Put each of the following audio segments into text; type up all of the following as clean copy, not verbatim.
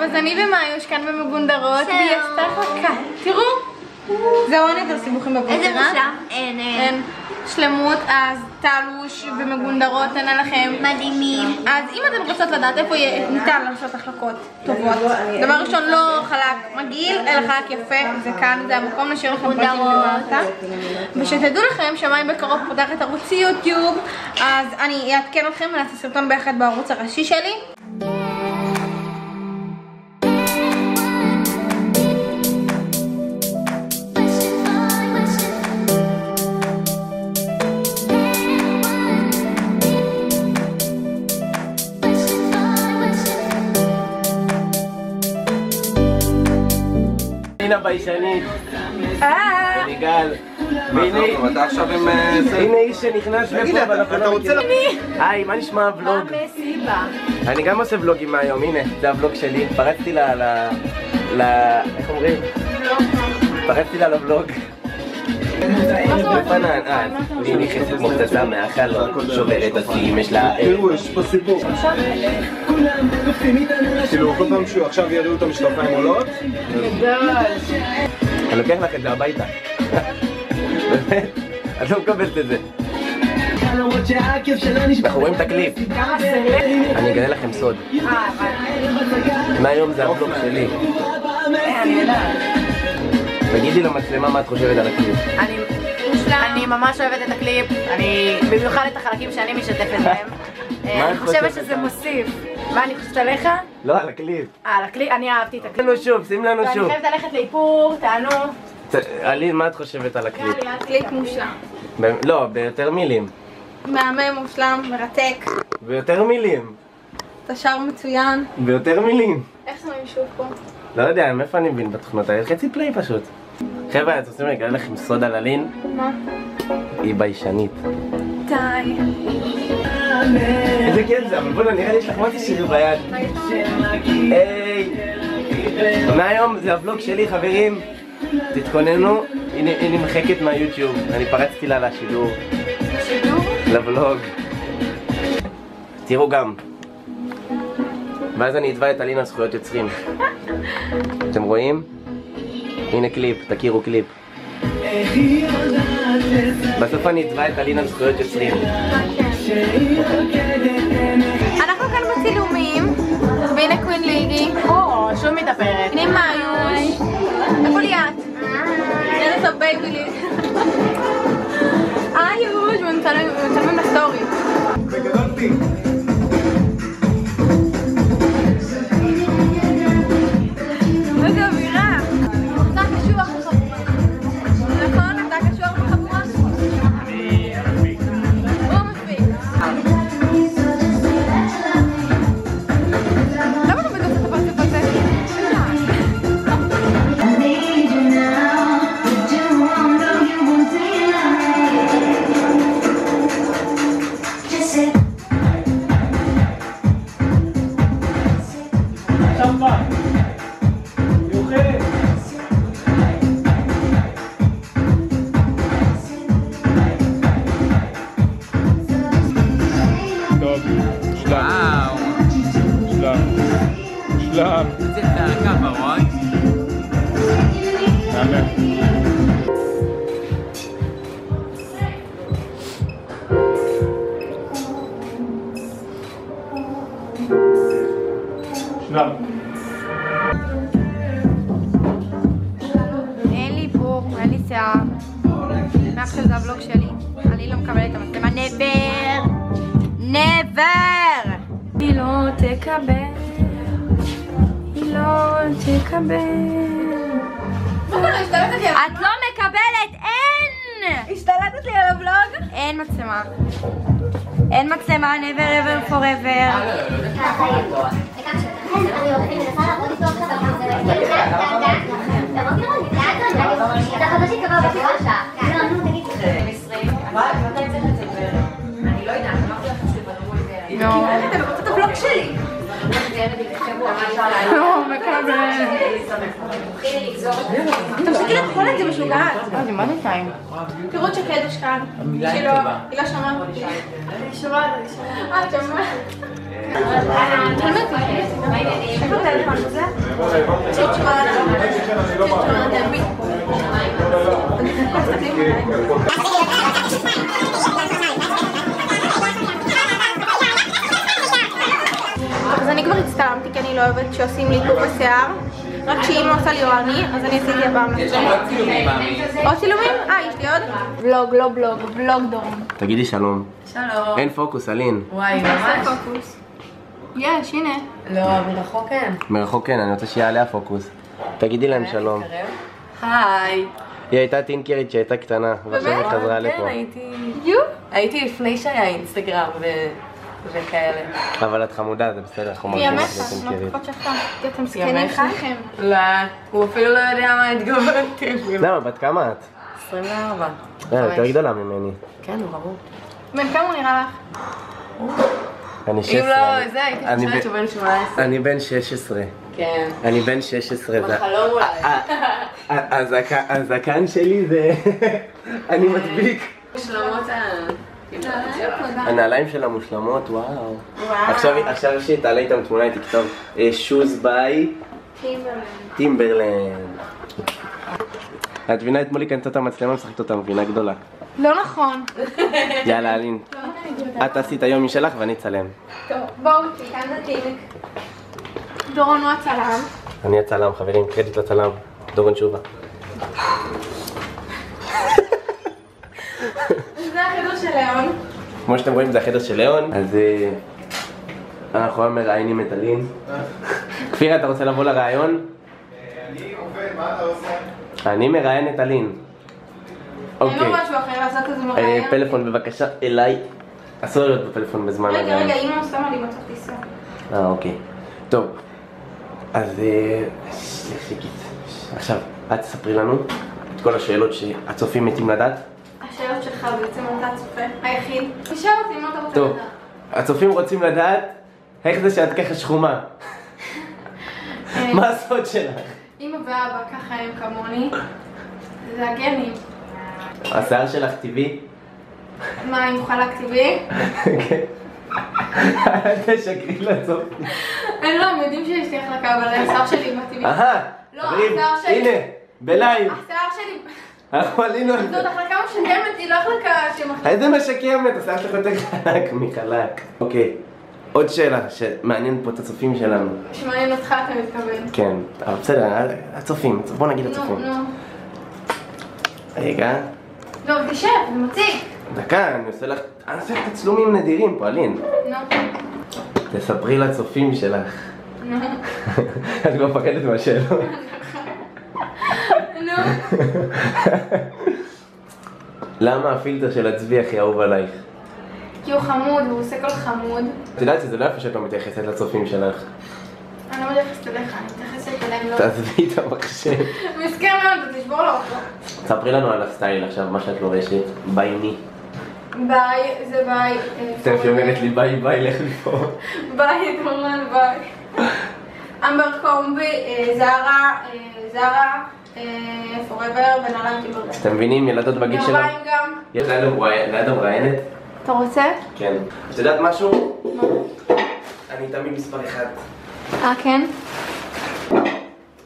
טוב, אז אני ומאיוש כאן במגונדרות, והיא עשתה חכה. תראו, זהו, אין יותר סיבוכים בבוקר. איזה מושלם? אין. שלמות, אז תלוש ומגונדרות, תנה לכם. מדהימים. אז אם אתן רוצות לדעת איפה ניתן לעשות החלקות טובות, דבר ראשון, לא חלק מגעיל, אלא חלק יפה, זה כאן, זה המקום להשאיר לכם פרטים למטה. ושתדעו לכם שמאי בקרוב פותחת ערוץ יוטיוב, אז אני אעדכן אתכם ונעשה סרטון ביחד בערוץ הראשי שלי. הנה ביישנית, אני גל, והנה איש שנכנס לפה ואנחנו לא מכירים. היי, מה נשמע הוולוג? אני גם עושה ולוגים מהיום, הנה, זה הוולוג שלי, פרצתי איך אומרים? פרצתי לה לוולוג. בפנן, היא נכנסת כמו פצצה מהחלון, שוברת השיאים, יש לה... תראו, יש פה סיפור. כאילו, כל פעם שהוא עכשיו יראו את המשקפיים עולות. אני לוקח לך את זה הביתה. באמת, את לא מקבלת את זה. אנחנו רואים את הקליפ. אני אגלה לכם סוד. מהיום זה הוולוג שלי. תגידי למצלמה מה את חושבת על הקליפ. אני ממש אוהבת את הקליפ, במיוחד את החלקים שאני משתפת בהם. אני חושבת שזה מוסיף. מה אני חושבת עליך? לא, על הקליפ. על הקליפ, אני אהבתי את הקליפ. שים לנו שוב. ואני חייבת ללכת לאיפור, תענו. אלין, מה את חושבת על הקליפ? קליפ מושלם. לא, ביותר מילים. מהמם, מושלם, מרתק. ביותר מילים. אתה שר מצוין. ביותר מילים. איך שמים שוב פה? לא יודע, מאיפה אני מבין בתוכנות האלה? חצי פליי פשוט. חבר'ה, אתם רוצים לגלה לכם סוד על אלין? מה? היא ביישנית. די. איזה כיף זה, אבל בואו נראה לי יש לך מה תשאירי ביד. היי. מהיום זה הוולוג שלי, חברים. תתכוננו, היא נמחקת מהיוטיוב. אני פרצתי לה לשידור. שידור? לוולוג. תראו גם. ואז אני אתבע את אלין על זכויות יוצרים. אתם רואים? הנה קליפ, תכירו קליפ. בסוף אני אתבע את אלין על זכויות יוצרים. אנחנו כאן בצילומים, והנה קווין ליגי. שוב מתאפרת. הנה מאיוש. איפה ליאת? איזה סוף בייבי לי. איוש, מצלמים לסטורי. וגדלתי. איזה אווירה. אתה קשוח בחבורה. נכון? אתה קשוח בחבורה? אני מספיק. הוא מספיק. למה אתה בדיוק את הפרצוף הזה? שלם. זה דאגה בראש. נעלה. שלם. אין לי בור, אין לי שיער. מעכשיו זה הוולוג שלי. אני לא מקבלת את המצלמה. נבר! נבר! היא לא תקבל. היא לא תקבל. את לא מקבלת, אין! השתלטת לי על הוולוג? אין מצלמה. אין מצלמה, never ever forever. אתם רוצים את הוולוג שלי. לא, מקבל. תפסיקי לאכול את זה משוגעת. זה מה זה טעים? תראו את שקד יש כאן. היא לא שמעה. אני שומעת, את שומעת. תלמד. איפה הטלפון הזה? אז אני כבר הצטלמתי כי אני לא אוהבת שעושים לי עיפור בשיער, רק שאמא עושה לי אורני, אז אני עשיתי הפעם יש לנו עוד צילומים, מאמי. עוד צילומים? יש לי עוד? ולוג, לא בלוג, ולוג דורון. תגידי שלום. שלום. אין פוקוס, אלין. וואי, ממש. פוקוס. יש, הנה. לא, מרחוק כן. מרחוק כן, אני רוצה שיהיה עליה פוקוס. תגידי להם שלום. היי. היא הייתה טינקרית שהייתה קטנה, ועכשיו היא חזרה כן, לפה. הייתי לפני שהיה אינסטגרם וכאלה. אבל את חמודה, זה בסדר, אנחנו היא מרגישים ימך, לך מה טינקרית. פחות שלך? אתם זקנים ימך? שניכם. לא, הוא אפילו לא יודע מה התגוברתי. למה, בת כמה את? 24. יותר גדולה ממני. כן, ברור. בן כמה הוא נראה לך? אני 16. אם לא, זה הייתי אני חושבת שהוא בן 18. אני בן 16. כן. אני בן 16. בחלום אולי. הזקן שלי זה... אני מדביק. שלמות הנעליים שלה מושלמות, וואו. עכשיו שתעלה איתם תמונה, היא תכתוב שוז ביי טימברלנד. את מבינה, אתמול היא קנתה את המצלמה ומשחקת אותה, מבינה גדולה. לא נכון. יאללה, אלין. את עשית היום משלך ואני אצלם. טוב, בואו, תיקן דתיק. דורון הוא הצלם. אני הצלם, חברים, קרדיט לצלם. דורון שובה. זה החדר של ליאון. כמו שאתם רואים, זה החדר של ליאון. אז אנחנו היום מראיינים את אלין. כפיר, אתה רוצה לבוא לראיון? אני עובד, מה אתה עושה? אני מראיין את אלין. אין לו משהו אחר לעשות איזה מראיין. פלאפון בבקשה אליי. אסור להיות בפלאפון בזמן רגע, הראיון. אמא שמה לי מצב טיסה. אוקיי. טוב. אז עכשיו, את תספרי לנו את כל השאלות שהצופים מתים לדעת. השאלות שלך בעצם אתה הצופה היחיד. תשאל אותי מה אתה רוצה טוב, לדעת. הצופים רוצים לדעת איך זה שאת ככה שחומה. מה הסוד שלך? אמא ואבא ככה הם כמוני. זה הגנים. השיער שלך טבעי? מה, אם חלק טבעי? כן. תשקרי לצופים. אין לו, הם יודעים שיש לי החלקה, אבל השיער שלי בטבעי. לא, חברים, השיער שלי- הנה, בלייב. השיער שלי... אנחנו עלינו על זאת זה. החלקה משקמת, היא לא החלקה שמחליטה. איזה משקמת, השיער שלך יותר חלק מחלק. אוקיי, עוד שאלה שמעניין פה את הצופים שלנו. שמעניין אותך אתה מתכוון. כן, אבל בסדר, הצופים, בוא נגיד הצופים. נו. רגע, לא, תשב, זה מציג. דקה, אני עושה לך תצלומים נדירים פה, אלין. נו. תספרי לצופים שלך. נו. את לא מפחדת מהשאלות. נו. למה הפילטר של הצבי הכי אהוב עלייך? כי הוא חמוד, הוא עושה כל חמוד. את יודעת שזה לא יפה שאת לא מתייחסת לצופים שלך. אני לא מתייחסת אליך, אני מתייחסת אליהם לא. תעזבי את המחשב. מסכן מאוד, תשבור לו אותו. ספרי לנו על הסטייל עכשיו, מה שאת לובשת. ביי מי. ביי, זה ביי. סטפי אומרת לי ביי ביי, לך מפה. ביי, דורון, ביי. אמבר קומבי, זרה, פוראבר ונעליים טיברגן. אתם מבינים, ילדות בגיל שלנו? גרביים גם. יש לידו מראיינת? אתה רוצה? כן. את יודעת משהו? אני תמיד מספר 1. כן?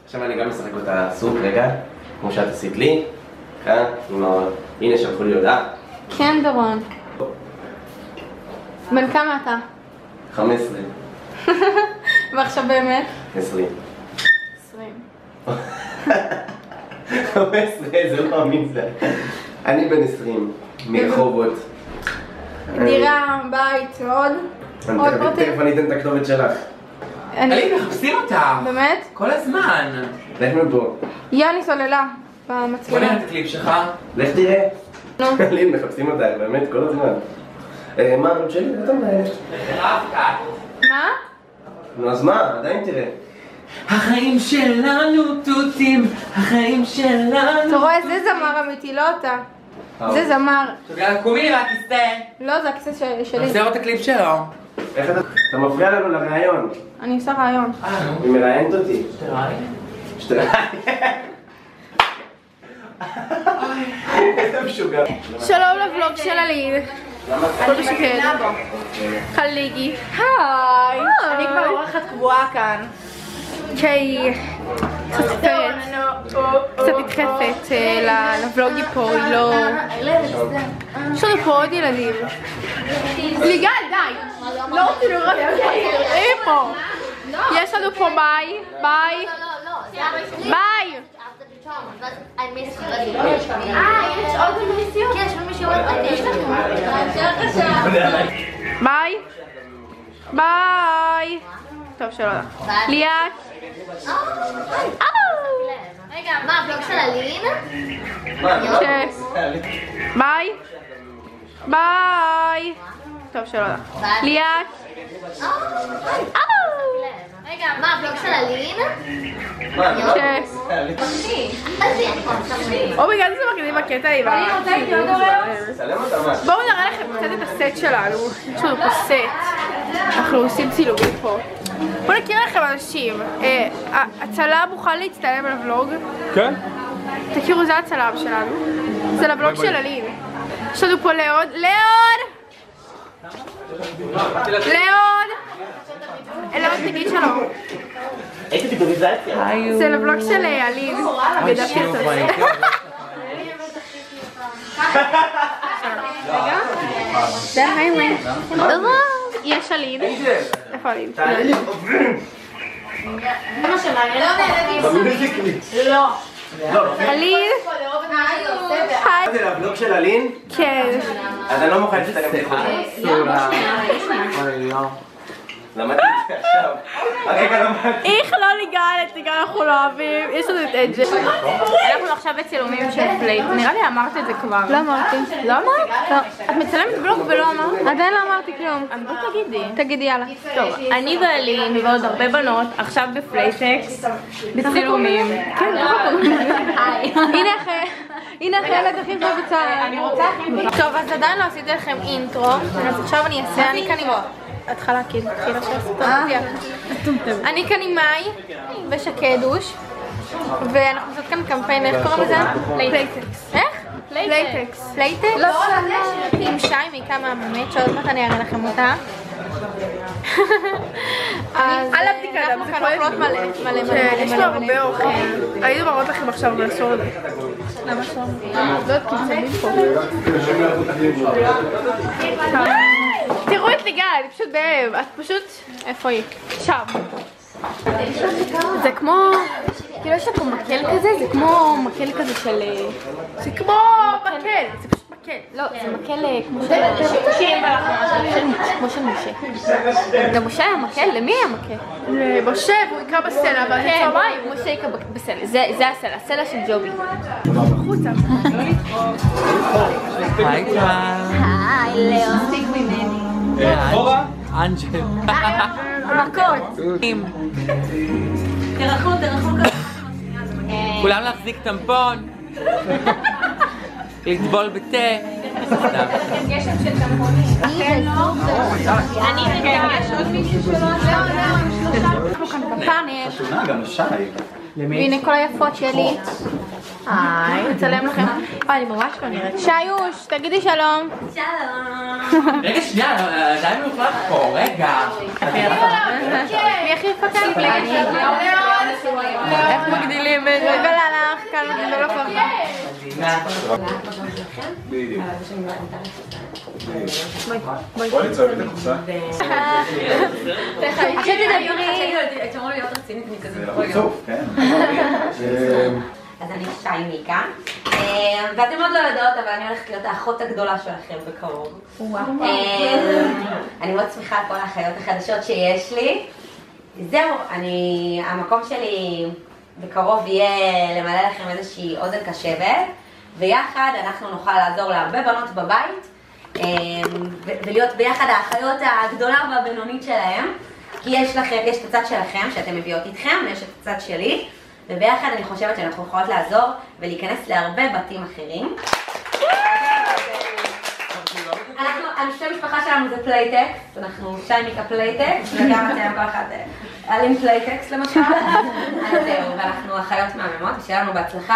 עכשיו אני גם משחק אותה סוג רגע, כמו שאת עשית לי. כאן, הנה שלחו לי הודעה. כן, דורון. בן כמה אתה? 15. ועכשיו באמת? 20. 20. 15, זה לא אמין זה. אני בן 20, מרחובות. דירה, בית, עוד? עוד פרטים? תכף אני אתן את הכתובת שלך. אלין, מחפשים אותך. באמת? כל הזמן. לך מפה. יאני סוללה בוא במצלמה. נראה את הקליפ שלך. לך תראה. נו. אלין, מחפשים אותך, באמת, כל הזמן. מה, נו שלי, אתה מראיינת. מה? נו אז מה, עדיין תראה. החיים שלנו תותים, החיים שלנו. אתה רואה, זה זמר אמיתי, לא אתה. זה זמר. יאללה, קומי מהכיסא. לא, זה הכיסא שלי. נחזיר לו את הקליפ שלו. איך אתה מפריע לנו לראיון. אני עושה רעיון. נו. היא מראיינת אותי. שתראי. איזה משוגע. שלום לבלוג של אלין. הכל בשקט. חליגי. היי. אני כבר אורחת קבועה כאן. כי קצת נדחפת לבלוגי פה, היא לא... יש לנו פה עוד ילדים. ליגל, די! לא רוצים לראות תראי פה. יש לנו פה ביי, ביי. ביי! יש עוד מישהו? כן, יש עוד מישהו. ביי. ביי. טוב, שלא לך. ליאת. רגע, מה, הבלוג של אלין? כן. ביי. ביי. טוב, שלא לך. ליאת. רגע, מה, הבלוג של אלין? כן. או בגלל זה מגניב בקטע עם בואו נראה לכם קצת את הסט שלנו. יש לנו פה סט. אנחנו עושים צילומים פה. בואו נכיר לכם אנשים. הצלם מוכן להצטלם על הוולוג. כן? תכירו, זה הצלם שלנו. זה לבלוג של אלין. יש לנו פה ליאוד. ליאוד! ליאוד! ליאוד, תגיד שלום. איזה וידאויזציה? זה לבלוג של אלין. בדפי את זה. רגע. זה היי. יש אלין. איפה אלין? לא. אלין? זה לבלוג של אלין? כן. אז אני לא מוכן להצטלם למדתי את זה עכשיו. הרגע למדתי. איך לא ליגל אנחנו לא אוהבים. יש לנו את אג'ל. אנחנו עכשיו בצילומים של פלייט. נראה לי אמרת את זה כבר. לא אמרתי. לא אמרת? לא. את מצלמת בלוג ולא אמרת? עדיין לא אמרתי כלום. אז בוא תגידי. תגידי, יאללה. טוב, אני ואלין ועוד הרבה בנות עכשיו בפלייטקס בצילומים. כן, הנה החלק הכי טוב בצהל. אני רוצה הכי טוב. טוב, אז עדיין לא עשיתי לכם אינטרו. אז עכשיו אני אעשה, אני כאן עם... התחלה כאילו, תחילה שעשית אני כאן עם מאי ושקדוש ואנחנו עושות כאן קמפיין, איך קוראים לזה? פלייטקס. איך? פלייטקס. פלייטקס? עם שי מכמה באמת שעוד מעט אני אראה לכם אותה. על הבדיקה אנחנו כאן אוכלות מלא. יש לו הרבה אוכל. היינו מראות לכם עכשיו ולסור את זה. למה סור? לא יודעת, כי זה מפה. תראו את ליגל, אני פשוט באב, את פשוט... איפה היא? שם. זה כמו... כאילו יש לה פה מקל כזה, זה כמו מקל כזה של... זה כמו מקל, זה פשוט מקל. לא, זה מקל כמו של... כמו של משה. למשה היה מקל? למי היה מקל? למשה, והוא יקע בסלע, אבל זה צהריים. משה יקע בסלע, זה הסלע, הסלע של ג'ובי. בחוצה. היי טל. היי, לאו. סטיק ממני. אנג'ל. מכות. תרחו. כולם להחזיק טמפון. לטבול בתה. יש עוד מישהו שלא עשה? אנחנו כאן בפאנל. והנה כל היפות שלי. היי, נצלם לכם. אני ממש לא נראית. שיוש, תגידי שלום. שלום. רגע שנייה, עדיין מוחלט פה, רגע. מי הכי יפה כאן? איך מגדילים את זה? ולהלך, כאן מגדילים לא ככה. בדיוק. בואי נצטרף את הקופסה. עכשיו תדברי. אמרו להיות רצינית מכזה. בסוף, כן. אז אני שי מיקה, ואתם עוד לא יודעות, אבל אני הולכת להיות האחות הגדולה שלכם בקרוב. אני מאוד שמחה על כל האחיות החדשות שיש לי. זהו, המקום שלי בקרוב יהיה למלא לכם איזושהי אוזן קשבת, ויחד אנחנו נוכל לעזור להרבה בנות בבית, ולהיות ביחד האחיות הגדולה והבינונית שלהם, כי יש את הצד שלכם שאתם מביאות איתכם, ויש את הצד שלי. וביחד אני חושבת שאנחנו יכולות לעזור ולהיכנס להרבה בתים אחרים. השם המשפחה שלנו זה פלייטקס, אנחנו שי מיקה פלייטקס, וגם אתם כל אחד אלין פלייטקס למשל. אז זהו, ואנחנו אחיות מהממות, ושיהיה לנו בהצלחה.